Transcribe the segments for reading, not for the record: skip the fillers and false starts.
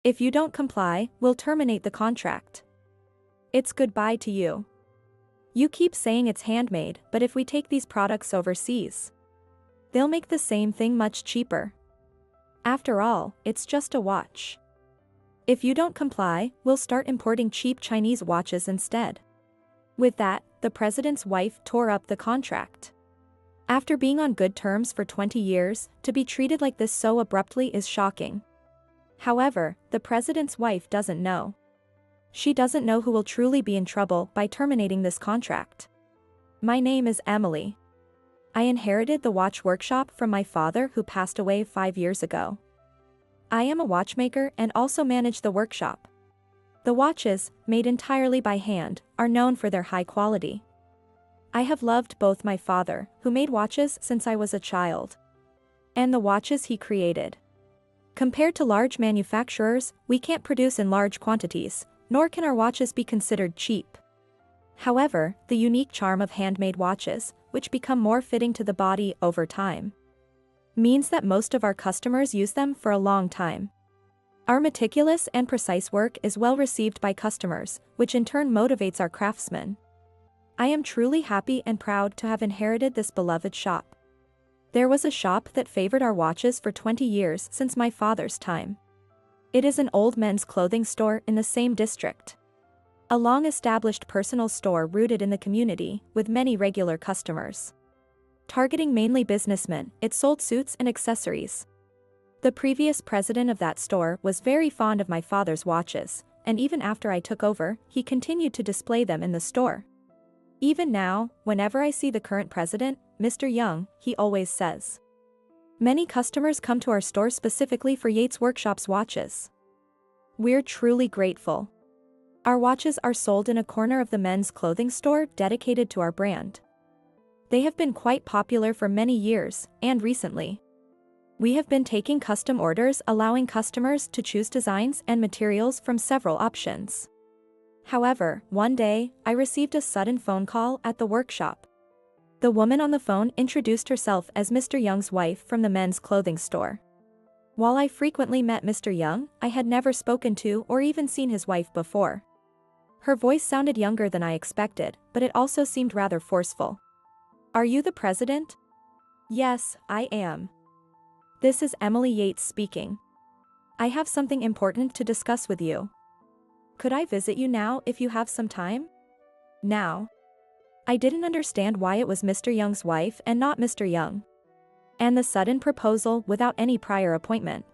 If you don't comply, we'll terminate the contract. It's goodbye to you. You keep saying it's handmade, but if we take these products overseas, they'll make the same thing much cheaper. After all, it's just a watch. If you don't comply, we'll start importing cheap Chinese watches instead. With that, the president's wife tore up the contract. After being on good terms for 20 years, to be treated like this so abruptly is shocking. However, the president's wife doesn't know. She doesn't know who will truly be in trouble by terminating this contract. My name is Emily. I inherited the watch workshop from my father who passed away 5 years ago. I am a watchmaker and also manage the workshop. The watches, made entirely by hand, are known for their high quality. I have loved both my father, who made watches since I was a child, and the watches he created. Compared to large manufacturers, we can't produce in large quantities, nor can our watches be considered cheap. However, the unique charm of handmade watches, which become more fitting to the body over time, means that most of our customers use them for a long time. Our meticulous and precise work is well received by customers, which in turn motivates our craftsmen. I am truly happy and proud to have inherited this beloved shop. There was a shop that favored our watches for 20 years since my father's time. It is an old men's clothing store in the same district. A long-established personal store rooted in the community, with many regular customers. Targeting mainly businessmen, it sold suits and accessories. The previous president of that store was very fond of my father's watches, and even after I took over, he continued to display them in the store. Even now, whenever I see the current president, Mr. Young, he always says. Many customers come to our store specifically for Yates Workshop's watches. We're truly grateful. Our watches are sold in a corner of the men's clothing store dedicated to our brand. They have been quite popular for many years, and recently, we have been taking custom orders allowing customers to choose designs and materials from several options. However, one day, I received a sudden phone call at the workshop. The woman on the phone introduced herself as Mr. Young's wife from the men's clothing store. While I frequently met Mr. Young, I had never spoken to or even seen his wife before. Her voice sounded younger than I expected, but it also seemed rather forceful. Are you the president? Yes, I am. This is Emily Yates speaking. I have something important to discuss with you. Could I visit you now if you have some time? Now. I didn't understand why it was Mr. Young's wife and not Mr. Young. And the sudden proposal without any prior appointment.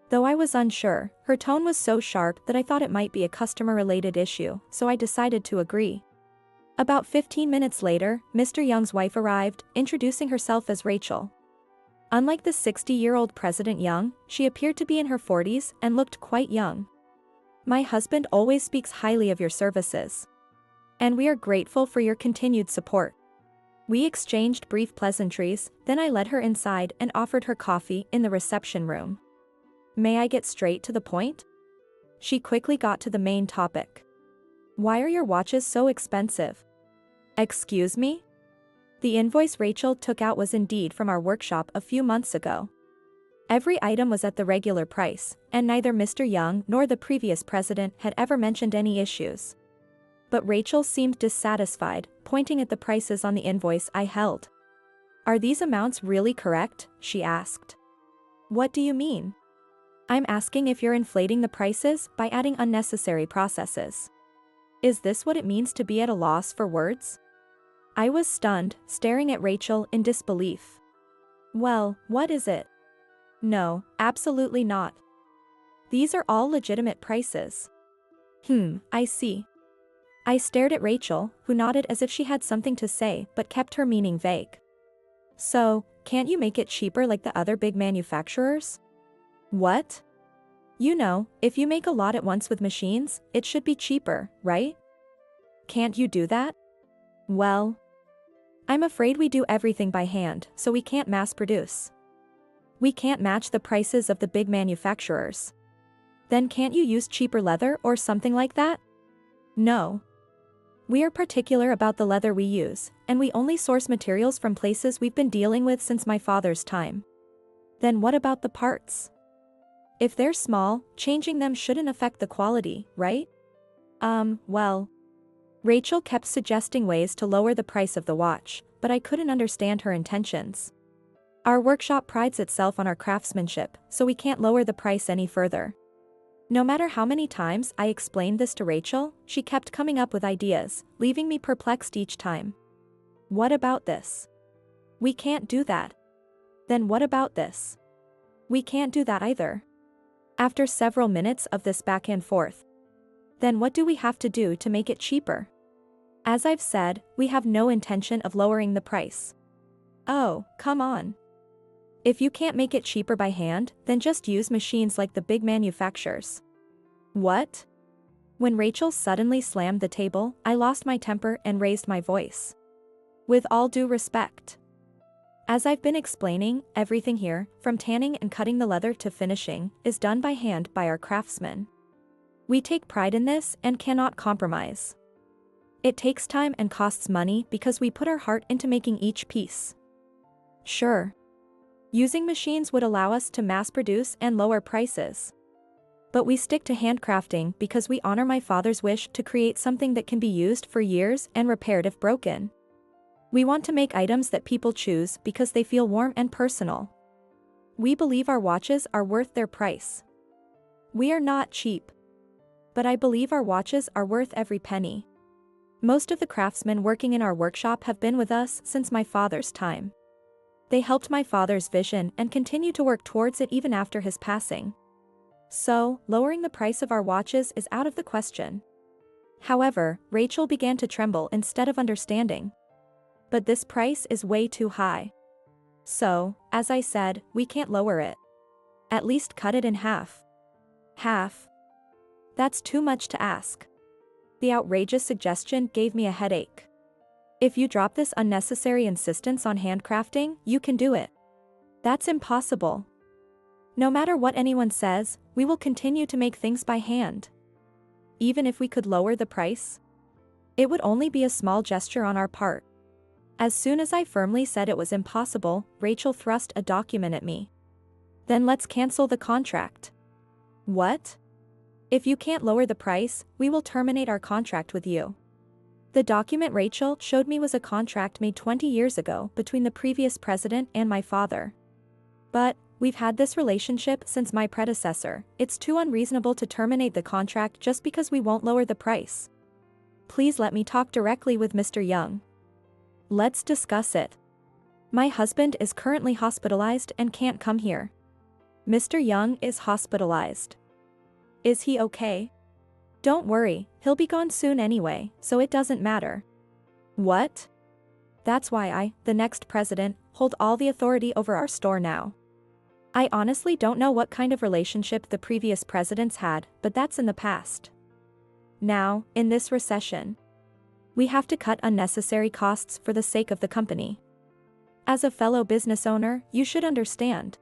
Though I was unsure, her tone was so sharp that I thought it might be a customer-related issue, so I decided to agree. About 15 minutes later, Mr. Young's wife arrived, introducing herself as Rachel. Unlike the 60-year-old President Young, she appeared to be in her 40s and looked quite young. My husband always speaks highly of your services. And we are grateful for your continued support. We exchanged brief pleasantries, then I led her inside and offered her coffee in the reception room. May I get straight to the point? She quickly got to the main topic. Why are your watches so expensive? Excuse me? The invoice Rachel took out was indeed from our workshop a few months ago. Every item was at the regular price, and neither Mr. Young nor the previous president had ever mentioned any issues. But Rachel seemed dissatisfied, pointing at the prices on the invoice I held. Are these amounts really correct? She asked. What do you mean? I'm asking if you're inflating the prices by adding unnecessary processes. Is this what it means to be at a loss for words? I was stunned, staring at Rachel in disbelief. Well, what is it? No, absolutely not. These are all legitimate prices. I see. I stared at Rachel, who nodded as if she had something to say but kept her meaning vague. So, can't you make it cheaper like the other big manufacturers? What? You know, if you make a lot at once with machines, it should be cheaper, right? Can't you do that? Well, I'm afraid we do everything by hand, so we can't mass produce. We can't match the prices of the big manufacturers. Then can't you use cheaper leather or something like that? No. We are particular about the leather we use, and we only source materials from places we've been dealing with since my father's time. Then what about the parts? If they're small, changing them shouldn't affect the quality, right? Well. Rachel kept suggesting ways to lower the price of the watch, but I couldn't understand her intentions. Our workshop prides itself on our craftsmanship, so we can't lower the price any further. No matter how many times I explained this to Rachel, she kept coming up with ideas, leaving me perplexed each time. What about this? We can't do that. Then what about this? We can't do that either. After several minutes of this back and forth. Then what do we have to do to make it cheaper? As I've said, we have no intention of lowering the price. Oh, come on. If you can't make it cheaper by hand, then just use machines like the big manufacturers. What? When Rachel suddenly slammed the table, I lost my temper and raised my voice. With all due respect. As I've been explaining, everything here, from tanning and cutting the leather to finishing, is done by hand by our craftsmen. We take pride in this and cannot compromise. It takes time and costs money because we put our heart into making each piece. Sure. Using machines would allow us to mass produce and lower prices. But we stick to handcrafting because we honor my father's wish to create something that can be used for years and repaired if broken. We want to make items that people choose because they feel warm and personal. We believe our watches are worth their price. We are not cheap. But I believe our watches are worth every penny. Most of the craftsmen working in our workshop have been with us since my father's time. They helped my father's vision and continue to work towards it even after his passing. So, lowering the price of our watches is out of the question. However, Rachel began to tremble instead of understanding. But this price is way too high. So, as I said, we can't lower it. At least cut it in half. Half? That's too much to ask. The outrageous suggestion gave me a headache. If you drop this unnecessary insistence on handcrafting, you can do it. That's impossible. No matter what anyone says, we will continue to make things by hand. Even if we could lower the price? It would only be a small gesture on our part. As soon as I firmly said it was impossible, Rachel thrust a document at me. Then let's cancel the contract. What? If you can't lower the price, we will terminate our contract with you. The document Rachel showed me was a contract made 20 years ago between the previous president and my father. But, we've had this relationship since my predecessor. It's too unreasonable to terminate the contract just because we won't lower the price. Please let me talk directly with Mr. Young. Let's discuss it. My husband is currently hospitalized and can't come here. Mr. Young is hospitalized. Is he okay? Don't worry, he'll be gone soon anyway, so it doesn't matter. What? That's why I, the next president, hold all the authority over our store now. I honestly don't know what kind of relationship the previous presidents had, but that's in the past. Now, in this recession, we have to cut unnecessary costs for the sake of the company. As a fellow business owner, you should understand.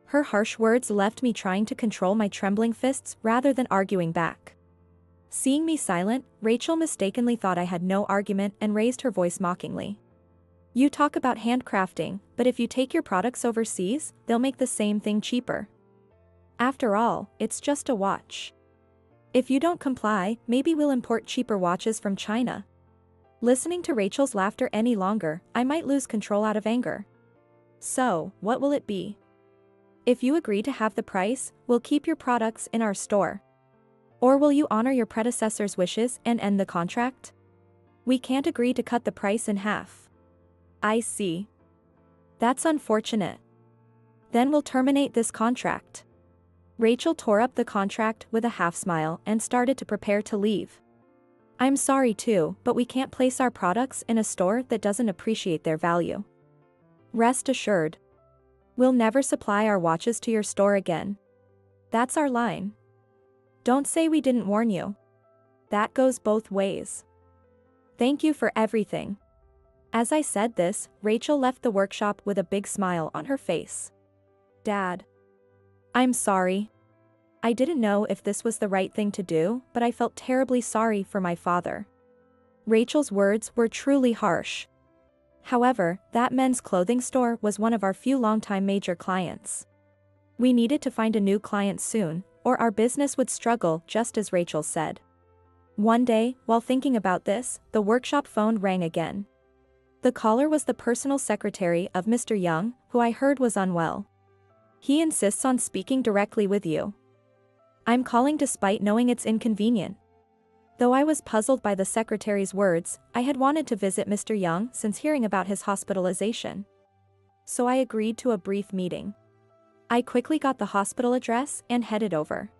Her harsh words left me trying to control my trembling fists rather than arguing back. Seeing me silent, Rachel mistakenly thought I had no argument and raised her voice mockingly. You talk about handcrafting, but if you take your products overseas, they'll make the same thing cheaper. After all, it's just a watch. If you don't comply, maybe we'll import cheaper watches from China. Listening to Rachel's laughter any longer, I might lose control out of anger. So, what will it be? If you agree to have the price, we'll keep your products in our store. Or will you honor your predecessor's wishes and end the contract? We can't agree to cut the price in half. I see. That's unfortunate. Then we'll terminate this contract. Rachel tore up the contract with a half smile and started to prepare to leave. I'm sorry too, but we can't place our products in a store that doesn't appreciate their value. Rest assured. We'll never supply our watches to your store again. That's our line. Don't say we didn't warn you. That goes both ways. Thank you for everything. As I said this, Rachel left the workshop with a big smile on her face. Dad. I'm sorry. I didn't know if this was the right thing to do, but I felt terribly sorry for my father. Rachel's words were truly harsh. However, that men's clothing store was one of our few longtime major clients. We needed to find a new client soon, or our business would struggle, just as Rachel said. One day, while thinking about this, the workshop phone rang again. The caller was the personal secretary of Mr. Young, who I heard was unwell. He insists on speaking directly with you. I'm calling despite knowing it's inconvenient. Though I was puzzled by the secretary's words, I had wanted to visit Mr. Young since hearing about his hospitalization. So I agreed to a brief meeting. I quickly got the hospital address and headed over.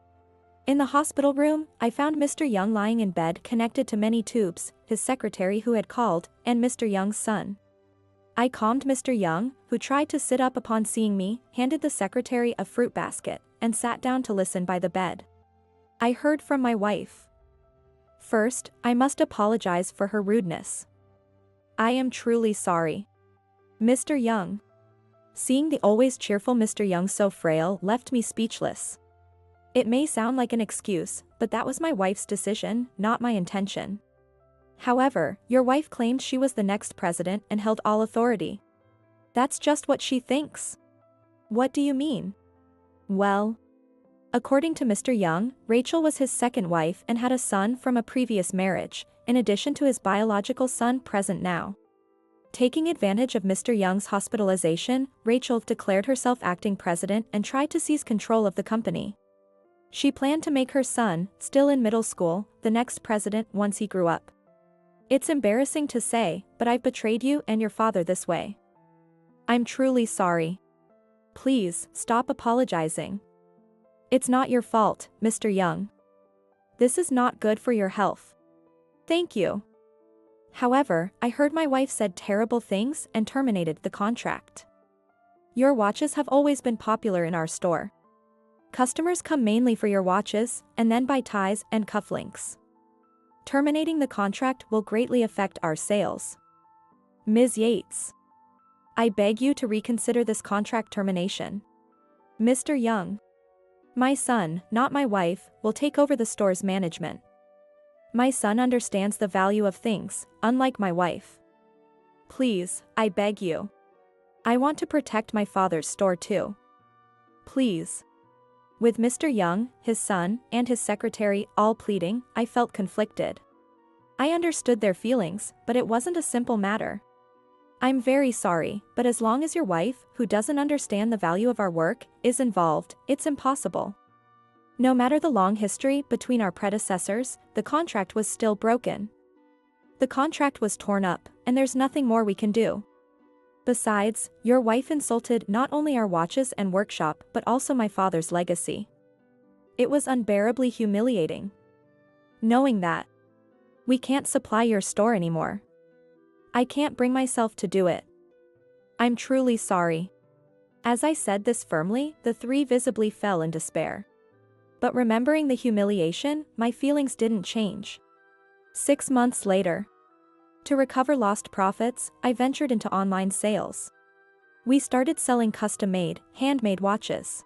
In the hospital room, I found Mr. Young lying in bed connected to many tubes, his secretary who had called, and Mr. Young's son. I calmed Mr. Young, who tried to sit up upon seeing me, handed the secretary a fruit basket, and sat down to listen by the bed. I heard from my wife. First, I must apologize for her rudeness. I am truly sorry. Mr. Young. Seeing the always cheerful Mr. Young so frail left me speechless. It may sound like an excuse, but that was my wife's decision, not my intention. However, your wife claimed she was the next president and held all authority. That's just what she thinks. What do you mean? Well, according to Mr. Young, Rachel was his second wife and had a son from a previous marriage, in addition to his biological son present now. Taking advantage of Mr. Young's hospitalization, Rachel declared herself acting president and tried to seize control of the company. She planned to make her son, still in middle school, the next president once he grew up. It's embarrassing to say, but I've betrayed you and your father this way. I'm truly sorry. Please, stop apologizing. It's not your fault, Mr. Young. This is not good for your health. Thank you. However, I heard my wife said terrible things and terminated the contract. Your watches have always been popular in our store. Customers come mainly for your watches, and then buy ties and cufflinks. Terminating the contract will greatly affect our sales. Ms. Yates. I beg you to reconsider this contract termination. Mr. Young. My son, not my wife, will take over the store's management. My son understands the value of things, unlike my wife. Please, I beg you. I want to protect my father's store too. Please. With Mr. Young, his son, and his secretary all pleading, I felt conflicted. I understood their feelings, but it wasn't a simple matter. I'm very sorry, but as long as your wife, who doesn't understand the value of our work, is involved, it's impossible. No matter the long history between our predecessors, the contract was still broken. The contract was torn up, and there's nothing more we can do. Besides, your wife insulted not only our watches and workshop but also my father's legacy. It was unbearably humiliating. Knowing that we can't supply your store anymore. I can't bring myself to do it. I'm truly sorry. As I said this firmly, the three visibly fell in despair. But remembering the humiliation, my feelings didn't change. 6 months later. To recover lost profits, I ventured into online sales. We started selling custom-made, handmade watches.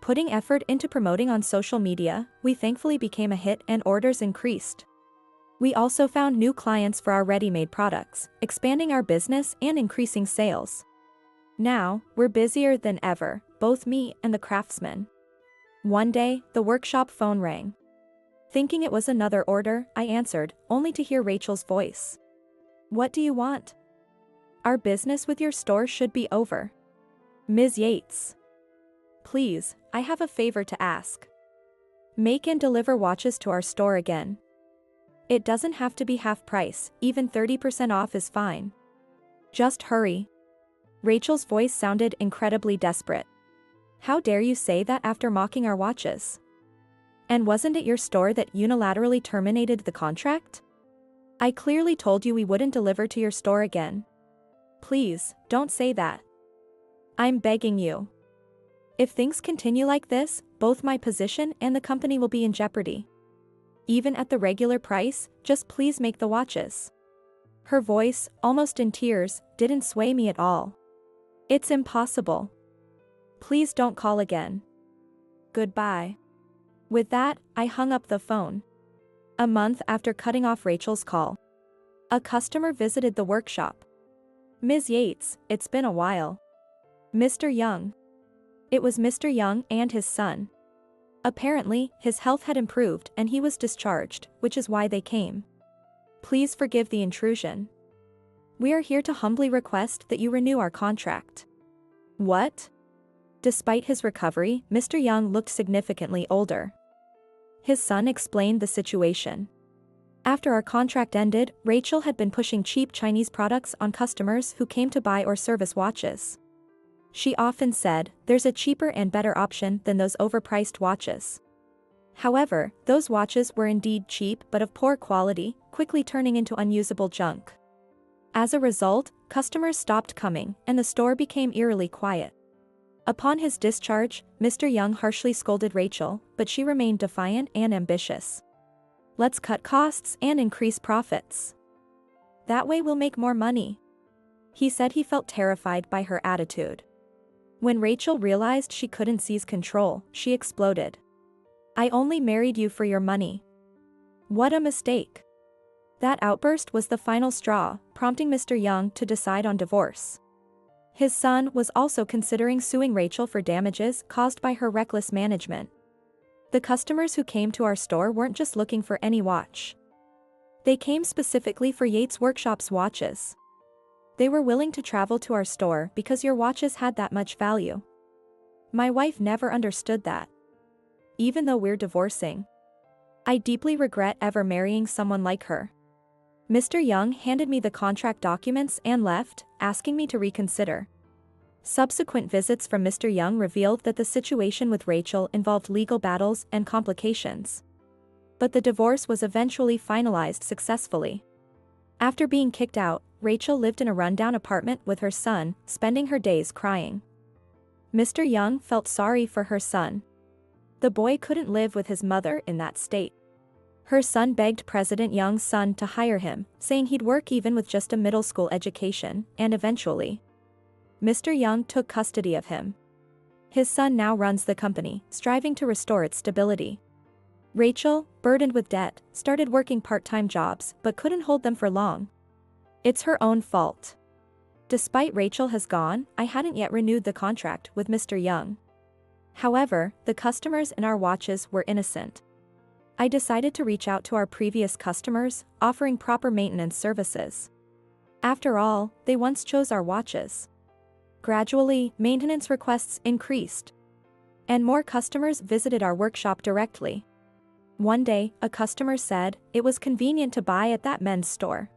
Putting effort into promoting on social media, we thankfully became a hit and orders increased. We also found new clients for our ready-made products, expanding our business and increasing sales. Now, we're busier than ever, both me and the craftsman. One day, the workshop phone rang. Thinking it was another order, I answered, only to hear Rachel's voice. What do you want? Our business with your store should be over. Ms. Yates. Please, I have a favor to ask. Make and deliver watches to our store again. It doesn't have to be half price, even 30% off is fine. Just hurry. Rachel's voice sounded incredibly desperate. How dare you say that after mocking our watches? And wasn't it your store that unilaterally terminated the contract? I clearly told you we wouldn't deliver to your store again. Please, don't say that. I'm begging you. If things continue like this, both my position and the company will be in jeopardy. Even at the regular price, just please make the watches. Her voice, almost in tears, didn't sway me at all. It's impossible. Please don't call again. Goodbye. With that, I hung up the phone. A month after cutting off Rachel's call, a customer visited the workshop. Ms. Yates, it's been a while. Mr. Young. It was Mr. Young and his son. Apparently, his health had improved and he was discharged, which is why they came. Please forgive the intrusion. We are here to humbly request that you renew our contract. What? Despite his recovery, Mr. Young looked significantly older. His son explained the situation. After our contract ended, Rachel had been pushing cheap Chinese products on customers who came to buy or service watches. She often said, "There's a cheaper and better option than those overpriced watches." However, those watches were indeed cheap but of poor quality, quickly turning into unusable junk. As a result, customers stopped coming, and the store became eerily quiet. Upon his discharge, Mr. Young harshly scolded Rachel, but she remained defiant and ambitious. "Let's cut costs and increase profits. That way we'll make more money." He said he felt terrified by her attitude. When Rachel realized she couldn't seize control, she exploded. "I only married you for your money. What a mistake." That outburst was the final straw, prompting Mr. Young to decide on divorce. His son was also considering suing Rachel for damages caused by her reckless management. The customers who came to our store weren't just looking for any watch. They came specifically for Yates Workshop's watches. They were willing to travel to our store because your watches had that much value. My wife never understood that. Even though we're divorcing, I deeply regret ever marrying someone like her. Mr. Young handed me the contract documents and left, asking me to reconsider. Subsequent visits from Mr. Young revealed that the situation with Rachel involved legal battles and complications. But the divorce was eventually finalized successfully. After being kicked out, Rachel lived in a rundown apartment with her son, spending her days crying. Mr. Young felt sorry for her son. The boy couldn't live with his mother in that state. Her son begged President Young's son to hire him, saying he'd work even with just a middle school education, and eventually, Mr. Young took custody of him. His son now runs the company, striving to restore its stability. Rachel, burdened with debt, started working part-time jobs but couldn't hold them for long. It's her own fault. Despite Rachel has gone, I hadn't yet renewed the contract with Mr. Young. However, the customers in our watches were innocent. I decided to reach out to our previous customers, offering proper maintenance services. After all, they once chose our watches. Gradually, maintenance requests increased, and more customers visited our workshop directly. One day, a customer said it was convenient to buy at that men's store.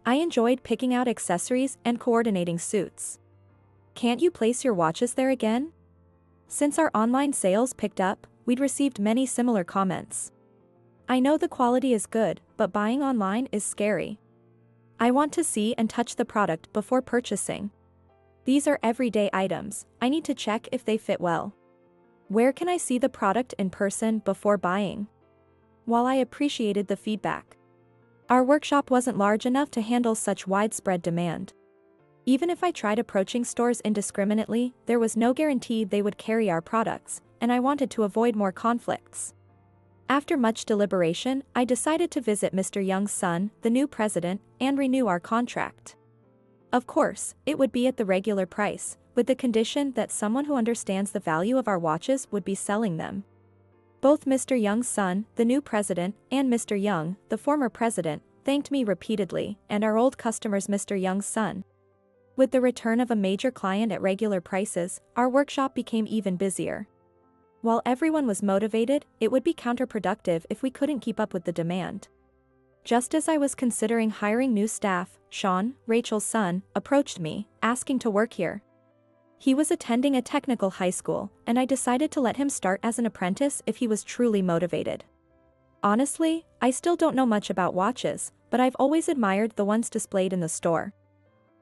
I enjoyed picking out accessories and coordinating suits. "Can't you place your watches there again?" Since our online sales picked up, we'd received many similar comments. "I know the quality is good, but buying online is scary. I want to see and touch the product before purchasing. These are everyday items, I need to check if they fit well. Where can I see the product in person before buying?" While I appreciated the feedback, our workshop wasn't large enough to handle such widespread demand. Even if I tried approaching stores indiscriminately, there was no guarantee they would carry our products, and I wanted to avoid more conflicts. After much deliberation, I decided to visit Mr. Young's son, the new president, and renew our contract. Of course, it would be at the regular price, with the condition that someone who understands the value of our watches would be selling them. Both Mr. Young's son, the new president, and Mr. Young, the former president, thanked me repeatedly, and our old customers Mr. Young's son. With the return of a major client at regular prices, our workshop became even busier. While everyone was motivated, it would be counterproductive if we couldn't keep up with the demand. Just as I was considering hiring new staff, Sean, Rachel's son, approached me, asking to work here. He was attending a technical high school, and I decided to let him start as an apprentice if he was truly motivated. Honestly, I still don't know much about watches, but I've always admired the ones displayed in the store.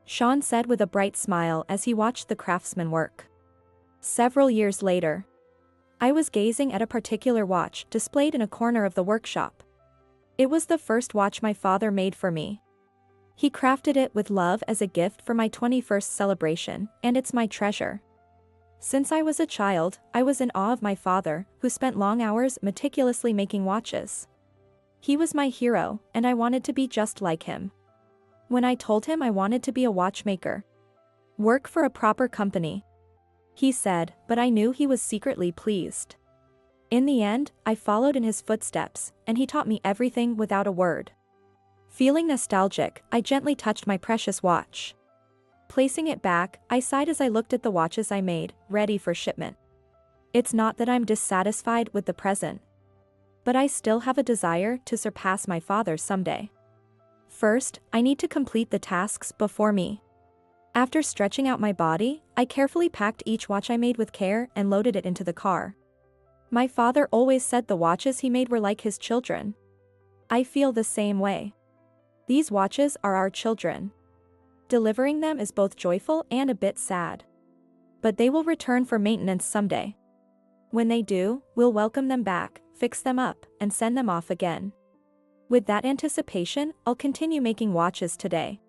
Sean said with a bright smile as he watched the craftsman work. Several years later, I was gazing at a particular watch displayed in a corner of the workshop. It was the first watch my father made for me. He crafted it with love as a gift for my 21st celebration, and it's my treasure. Since I was a child, I was in awe of my father, who spent long hours meticulously making watches. He was my hero, and I wanted to be just like him. When I told him I wanted to be a watchmaker, work for a proper company, he said, but I knew he was secretly pleased. In the end, I followed in his footsteps, and he taught me everything without a word. Feeling nostalgic, I gently touched my precious watch. Placing it back, I sighed as I looked at the watches I made, ready for shipment. It's not that I'm dissatisfied with the present, but I still have a desire to surpass my father someday. First, I need to complete the tasks before me. After stretching out my body, I carefully packed each watch I made with care and loaded it into the car. My father always said the watches he made were like his children. I feel the same way. These watches are our children. Delivering them is both joyful and a bit sad. But they will return for maintenance someday. When they do, we'll welcome them back, fix them up, and send them off again. With that anticipation, I'll continue making watches today.